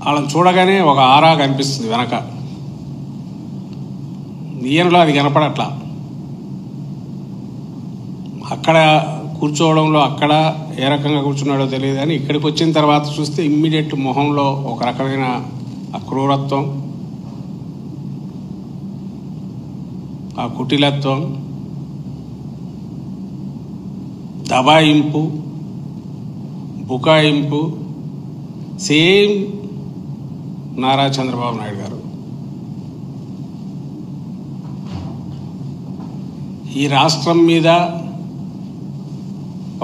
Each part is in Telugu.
వాళ్ళని చూడగానే ఒక ఆరా కనిపిస్తుంది వెనక. ఈయనలో అది కనపడట్లా. అక్కడ కూర్చోవడంలో అక్కడ ఏ రకంగా కూర్చున్నాడో తెలియదు, కానీ ఇక్కడికి వచ్చిన తర్వాత చూస్తే ఇమ్మీడియట్ మొహంలో ఒక రకమైన అక్రూరత్వం, ఆ కుటిలత్వం, దబాయింపు, బుకాయింపు సేమ్ నారా చంద్రబాబు నాయుడు గారు. ఈ రాష్ట్రం మీద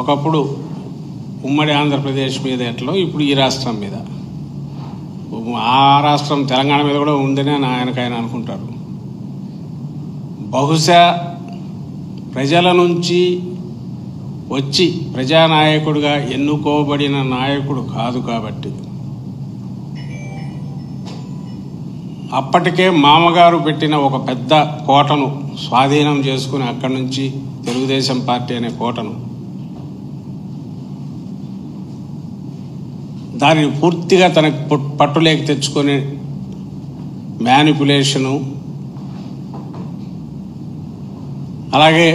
ఒకప్పుడు ఉమ్మడి ఆంధ్రప్రదేశ్ మీద ఎట్లో ఇప్పుడు ఈ రాష్ట్రం మీద, ఆ రాష్ట్రం తెలంగాణ మీద కూడా ఉందని ఆయనకైనా అనుకుంటారు. బహుశా ప్రజల నుంచి వచ్చి ప్రజానాయకుడిగా ఎన్నుకోబడిన నాయకుడు కాదు కాబట్టి అప్పటికే మామగారు పెట్టిన ఒక పెద్ద కోటను స్వాధీనం చేసుకుని అక్కడి నుంచి తెలుగుదేశం పార్టీ అనే కోటను దానిని పూర్తిగా తనకు పట్టులేకి తెచ్చుకొని మ్యానిపులేషను, అలాగే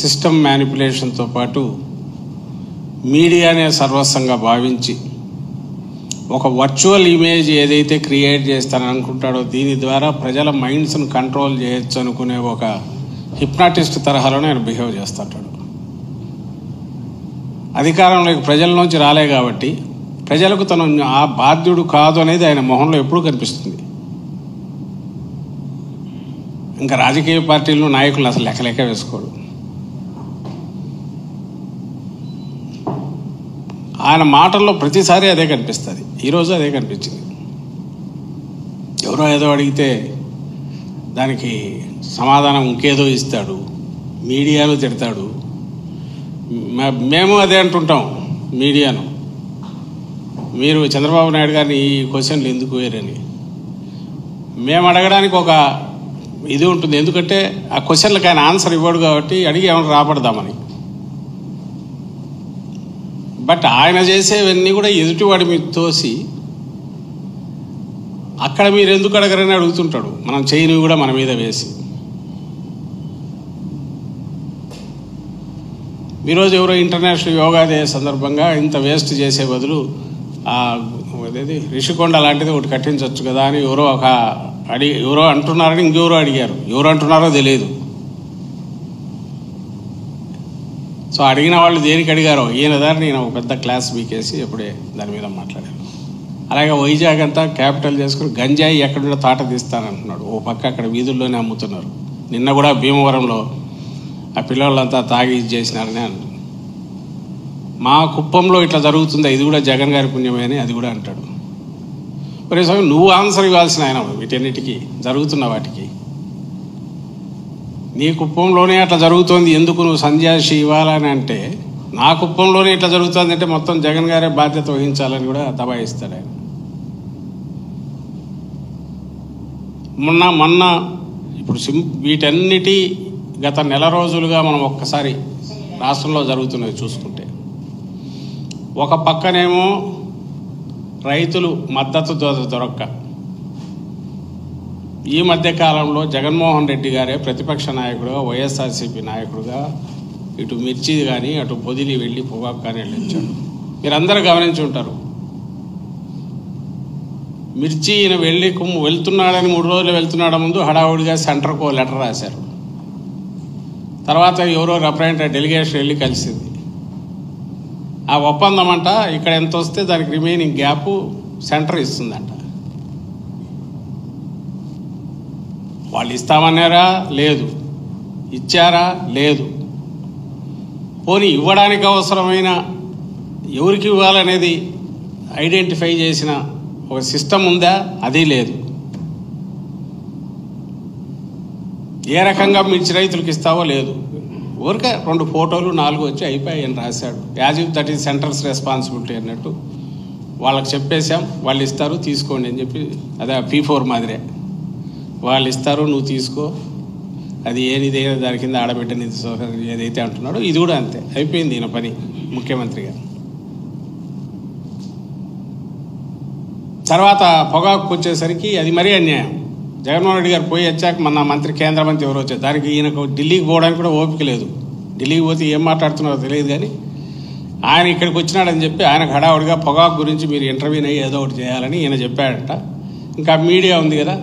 సిస్టమ్ మ్యానిపులేషన్తో పాటు మీడియానే సర్వస్వంగా భావించి ఒక వర్చువల్ ఇమేజ్ ఏదైతే క్రియేట్ చేస్తానని అనుకుంటాడో దీని ద్వారా ప్రజల మైండ్స్ను కంట్రోల్ చేయొచ్చు అనుకునే ఒక హిప్నాటిస్ట్ తరహాలోనే ఆయన బిహేవ్ చేస్తుంటాడు. అధికారంలోకి ప్రజల నుంచి రాలే కాబట్టి ప్రజలకు తను ఆ బాధ్యుడు కాదు అనేది ఆయన మొహంలో ఎప్పుడూ కనిపిస్తుంది. ఇంకా రాజకీయ పార్టీలను నాయకులు అసలు లెక్క వేసుకోడు. ఆయన మాటల్లో ప్రతిసారి అదే కనిపిస్తుంది. ఈరోజు అదే కనిపించింది. ఎవరో ఏదో అడిగితే దానికి సమాధానం ఇంకేదో ఇస్తాడు, మీడియాను తిడతాడు. మేము అదే అంటుంటాం మీడియాను, మీరు చంద్రబాబు నాయుడు గారిని ఈ క్వశ్చన్లు ఎందుకు వేరని. మేము అడగడానికి ఒక ఇది ఉంటుంది, ఎందుకంటే ఆ క్వశ్చన్లకు ఆయన ఆన్సర్ ఇవ్వడు కాబట్టి అడిగి ఏమైనా రాబడదామని. బట్ ఆయన చేసేవన్నీ కూడా ఎదుటివాడి మీద తోసి అక్కడ మీరు ఎందుకు అడగరని అడుగుతుంటాడు, మనం చేయనివి కూడా మన మీద వేసి. ఈరోజు ఎవరో ఇంటర్నేషనల్ యోగా డే సందర్భంగా ఇంత వేస్ట్ చేసే బదులు అదేది రిషికొండ లాంటిది ఒకటి కట్టించవచ్చు కదా అని ఎవరో అంటున్నారని ఇంకెవరో అడిగారు. ఎవరు అంటున్నారో తెలియదు. సో అడిగిన వాళ్ళు దేనికి అడిగారో ఈయన దాన్ని నేను ఒక పెద్ద క్లాస్ బీకేసి ఎప్పుడే దాని మీద మాట్లాడాను. అలాగే వైజాగ్ అంతా క్యాపిటల్ చేసుకుని గంజాయి ఎక్కడుండో తాట తీస్తానంటున్నాడు. ఓ పక్క అక్కడ వీధుల్లోనే అమ్ముతున్నారు. నిన్న కూడా భీమవరంలో ఆ పిల్లలంతా తాగి ఇది చేసినారని అంటారు. మా కుప్పంలో ఇట్లా జరుగుతుంది, ఇది కూడా జగన్ గారి పుణ్యమే అని అది కూడా అంటాడు. మరి సమయం నువ్వు ఆన్సర్ ఇవ్వాల్సిన ఆయన వీటన్నిటికీ జరుగుతున్న వాటికి. నీ కుప్పంలోనే అట్లా జరుగుతోంది, ఎందుకు నువ్వు సంజాషి ఇవ్వాలని అంటే, నా కుప్పంలోనే ఇట్లా జరుగుతుంది అంటే మొత్తం జగన్ గారే బాధ్యత వహించాలని కూడా దబాయిస్తాడు ఆయన. మొన్న ఇప్పుడు వీటన్నిటి గత నెల రోజులుగా మనం ఒక్కసారి రాష్ట్రంలో జరుగుతున్నవి చూసుకుంటే, ఒక పక్కనేమో రైతులు మద్దతు దొరక్క, ఈ మధ్యకాలంలో జగన్మోహన్ రెడ్డి గారే ప్రతిపక్ష నాయకుడుగా, వైఎస్ఆర్సీపీ నాయకుడుగా ఇటు మిర్చి కానీ అటు పొదిలి వెళ్ళి పొగాకు కానీ వెళ్ళొచ్చాడు. మీరందరూ గమనించి ఉంటారు. మిర్చి ఈయన వెళ్తున్నాడని 3 రోజులు వెళ్తున్నాడు ముందు హడావుడిగా సెంటర్కు లెటర్ రాశారు. తర్వాత ఎవరో రిప్రజెంటేటివ్ డెలిగేషన్ వెళ్ళి కలిసింది. ఆ ఒప్పందం అంట ఇక్కడ ఎంత వస్తే దానికి రిమైనింగ్ గ్యాప్ సెంటర్ ఇస్తుందంట. వాళ్ళు ఇస్తామన్నారా? లేదు. ఇచ్చారా? లేదు. పోనీ ఇవ్వడానికి అవసరమైన ఎవరికి ఇవ్వాలనేది ఐడెంటిఫై చేసిన ఒక సిస్టమ్ ఉందా? అది లేదు. ఏ రకంగా మిర్చి రైతులకు ఇస్తావో లేదు. ఊరికే 2 ఫోటోలు 4 వచ్చి అయిపోయాయని రాశాడు. As if that is centres responsibility అన్నట్టు వాళ్ళకి చెప్పేశాం, వాళ్ళు ఇస్తారు తీసుకోండి అని చెప్పి. అదే P4 మాదిరే, వాళ్ళు ఇస్తారు నువ్వు తీసుకో, అది ఏదైనా దాని కింద ఆడబిడ్డ నిధి సౌకర్యం ఏదైతే అంటున్నాడో ఇది కూడా అంతే అయిపోయింది ఈయన పని ముఖ్యమంత్రిగా. తర్వాత పొగాకు వచ్చేసరికి అది మరీ అన్యాయం. జగన్మోహన్ రెడ్డి గారు పోయి వచ్చాక మన మంత్రి కేంద్ర మంత్రి ఎవరు వచ్చారు, దానికి ఈయనకు ఢిల్లీకి పోవడానికి కూడా ఓపిక లేదు. ఢిల్లీకి పోతే ఏం మాట్లాడుతున్నారో తెలియదు, కానీ ఆయన ఇక్కడికి వచ్చినాడని చెప్పి ఆయనకు హడావుడిగా పొగాకు గురించి మీరు ఇంటర్వ్యూని అయ్యి ఏదో ఒకటి చేయాలని ఈయన చెప్పాడంట. ఇంకా మీడియా ఉంది కదా,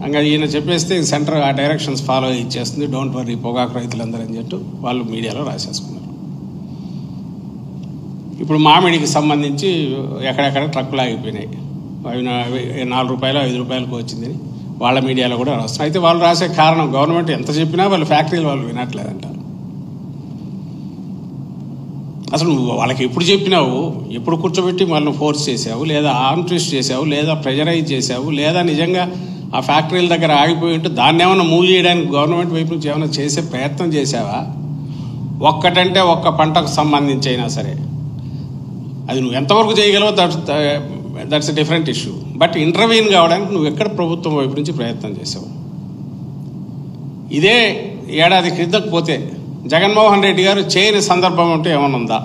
ఇంకా ఈయన చెప్పేస్తే సెంటర్ ఆ డైరెక్షన్స్ ఫాలో ఇచ్చేస్తుంది, డోంట్ వరీ పొగాకు రైతులందరూ అని చెప్పి వాళ్ళు మీడియాలో రాసేసుకున్నారు. ఇప్పుడు మామిడికి సంబంధించి ఎక్కడెక్కడ ట్రక్కులు ఆగిపోయినాయి, అవి 4 రూపాయలు 5 రూపాయలకు వచ్చిందని వాళ్ళ మీడియాలో కూడా రాస్తున్నారు. అయితే వాళ్ళు రాసే కారణం గవర్నమెంట్ ఎంత చెప్పినా వాళ్ళు ఫ్యాక్టరీలు వాళ్ళు వినట్లేదంట. అసలు నువ్వు వాళ్ళకి ఎప్పుడు చెప్పినావు, ఎప్పుడు కూర్చోబెట్టి వాళ్ళని ఫోర్స్ చేసావు, లేదా ఆర్మ్ ట్విస్ట్ చేసావు, లేదా ప్రెజరైజ్ చేసావు, లేదా నిజంగా ఆ ఫ్యాక్టరీల దగ్గర ఆగిపోయి ఉంటే దాన్ని ఏమైనా మూవ్ చేయడానికి గవర్నమెంట్ వైపు నుంచి ఏమైనా చేసే ప్రయత్నం చేసావా? ఒక్కటంటే ఒక్క పంటకు సంబంధించి అయినా సరే అది నువ్వు ఎంతవరకు చేయగలవో that's a different issue. But ఇంటర్వ్యూన్ కావడానికి నువ్వు ఎక్కడ ప్రభుత్వం వైపు నుంచి ప్రయత్నం చేసావు? ఇదే ఏడాది క్రితం పోతే జగన్మోహన్ రెడ్డి గారు చేయని సందర్భం అంటే ఏమైనా ఉందా?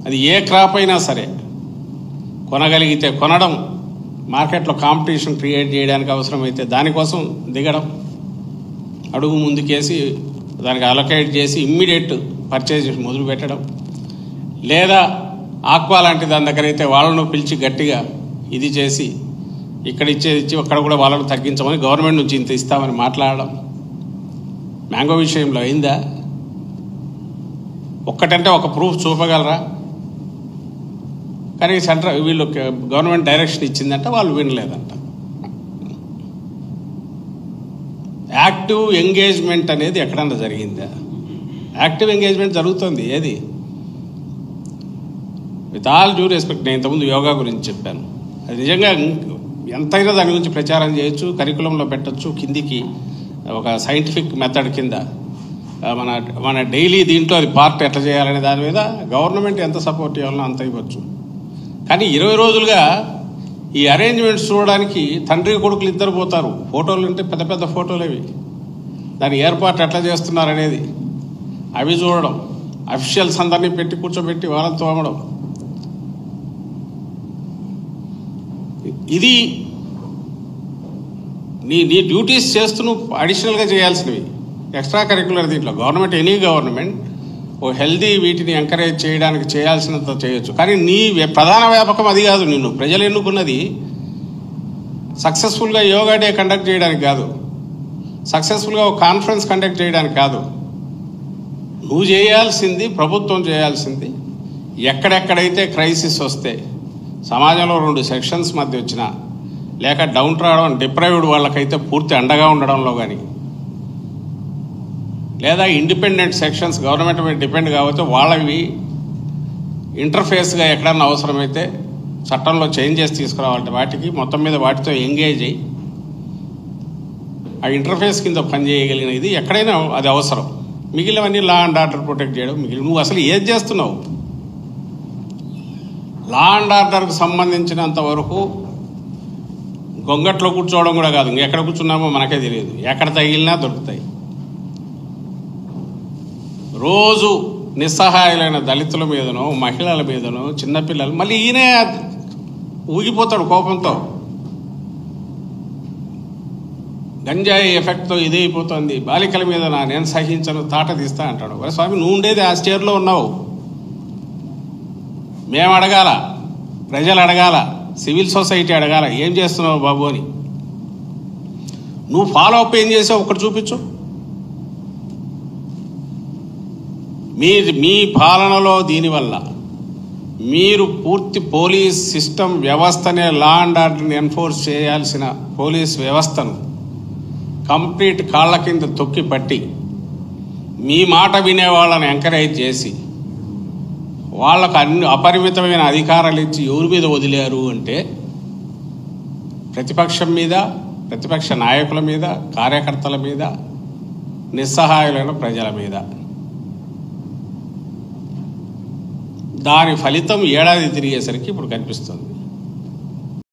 అది ఏ క్రాప్ అయినా సరే కొనగలిగితే కొనడం, మార్కెట్లో కాంపిటీషన్ క్రియేట్ చేయడానికి అవసరమైతే దానికోసం దిగడం, అడుగు ముందుకేసి దానికి అలొకేట్ చేసి ఇమ్మీడియట్ పర్చేజ్ మొదలు పెట్టడం, లేదా ఆక్వా లాంటి దాని దగ్గర అయితే వాళ్ళను పిలిచి గట్టిగా ఇది చేసి ఇక్కడ ఇచ్చి అక్కడ కూడా వాళ్ళను తగ్గించమని గవర్నమెంట్ నుంచి ఇంత ఇస్తామని మాట్లాడడం. మ్యాంగో విషయంలో అయిందా? ఒక్కటంటే ఒక ప్రూఫ్ చూపగలరా? కానీ సెంట్రల్ వీళ్ళు గవర్నమెంట్ డైరెక్షన్ ఇచ్చిందంటే వాళ్ళు వినలేదంట. యాక్టివ్ ఎంగేజ్మెంట్ అనేది ఎక్కడన్నా జరిగిందా? యాక్టివ్ ఎంగేజ్మెంట్ జరుగుతుంది. ఏది? విత్ ఆల్ డ్యూ రెస్పెక్ట్, నేను ఇంతకుముందు యోగా గురించి చెప్పాను, అది నిజంగా ఎంతైనా దాని గురించి ప్రచారం చేయొచ్చు, కరికులంలో పెట్టచ్చు, కిందికి ఒక సైంటిఫిక్ మెథడ్ కింద మన డైలీ దీంట్లో అది పార్ట్ ఎట్లా చేయాలనే దాని మీద గవర్నమెంట్ ఎంత సపోర్ట్ ఇవ్వాలనో అంత ఇవ్వచ్చు. కానీ 20 రోజులుగా ఈ అరేంజ్మెంట్స్ చూడడానికి తండ్రి కొడుకులు ఇద్దరు పోతారు. ఫోటోలు అంటే పెద్ద పెద్ద ఫోటోలు అవి, దాని ఏర్పాటు ఎట్లా చేస్తున్నారనేది అవి చూడడం, అఫీషియల్స్ అందరినీ పెట్టి కూర్చోబెట్టి వాళ్ళని తోమడం, ఇది నీ డ్యూటీస్ చేస్తూ నువ్వు అడిషనల్గా చేయాల్సినవి, ఎక్స్ట్రా కరిక్యులర్. దీంట్లో గవర్నమెంట్, ఎనీ గవర్నమెంట్ ఓ హెల్దీ వీటిని ఎంకరేజ్ చేయడానికి చేయాల్సినంత చేయొచ్చు. కానీ నీ ప్రధాన వ్యాపకం అది కాదు. నిన్ను ప్రజలు ఎన్నుకున్నది సక్సెస్ఫుల్గా యోగా డే కండక్ట్ చేయడానికి కాదు, సక్సెస్ఫుల్గా ఒక కాన్ఫరెన్స్ కండక్ట్ చేయడానికి కాదు. నువ్వు చేయాల్సింది, ప్రభుత్వం చేయాల్సింది, ఎక్కడెక్కడైతే క్రైసిస్ వస్తే, సమాజంలో 2 సెక్షన్స్ మధ్య వచ్చినా, లేక డౌన్ రావడం డిప్రైవ్డ్ వాళ్ళకైతే పూర్తి అండగా ఉండడంలో కానీ, లేదా ఇండిపెండెంట్ సెక్షన్స్ గవర్నమెంట్ మీద డిపెండ్ కావచ్చు వాళ్ళవి ఇంటర్ఫేస్గా ఎక్కడన్నా అవసరమైతే చట్టంలో చేంజెస్ తీసుకురావాలంటే వాటికి మొత్తం మీద వాటితో ఎంగేజ్ అయ్యి ఆ ఇంటర్ఫేస్ కింద పనిచేయగలిగిన ఇది ఎక్కడైనా అది అవసరం. మిగిలినవన్నీ లా అండ్ ఆర్డర్ ప్రొటెక్ట్ చేయడం. నువ్వు అసలు ఏది చేస్తున్నావు? లా అండ్ ఆర్డర్కి సంబంధించినంత వరకు గొంగట్లో కూర్చోవడం కూడా కాదు, ఎక్కడ కూర్చున్నామో మనకే తెలియదు, ఎక్కడ తగిలినా దొరుకుతాయి. రోజు నిస్సహాయులైన దళితుల మీదనో, మహిళల మీదనో, చిన్నపిల్లలు, మళ్ళీ ఈయనే ఊగిపోతాడు కోపంతో. గంజాయి ఎఫెక్ట్తో ఇదైపోతుంది, బాలికల మీద నేను సహించను, తాట తీస్తా అంటాడు. మరి స్వామి, నువ్వు ఉండేది ఆ స్టేర్లో ఉన్నావు, మేము అడగాల, ప్రజలు అడగాల, సివిల్ సొసైటీ అడగాల, ఏం చేస్తున్నావు బాబు అని. నువ్వు ఫాలో అప్ ఏం చేసావు ఒకటి చూపించు. మీ పాలనలో దీనివల్ల మీరు పూర్తి పోలీస్ సిస్టమ్ వ్యవస్థనే, లా అండ్ ఆర్డర్ని ఎన్ఫోర్స్ చేయాల్సిన పోలీస్ వ్యవస్థను కంప్లీట్ కాళ్ళ కింద తొక్కి పట్టి మీ మాట వినే వాళ్ళని ఎంకరేజ్ చేసి వాళ్ళకు అన్ని అపరిమితమైన అధికారాలు ఇచ్చి ఎవరి మీద వదిలేరు అంటే ప్రతిపక్షం మీద, ప్రతిపక్ష నాయకుల మీద, కార్యకర్తల మీద, నిస్సహాయులైన ప్రజల మీద. దాని ఫలితం ఏడాది తిరిగేసరికి ఇప్పుడు కనిపిస్తుంది.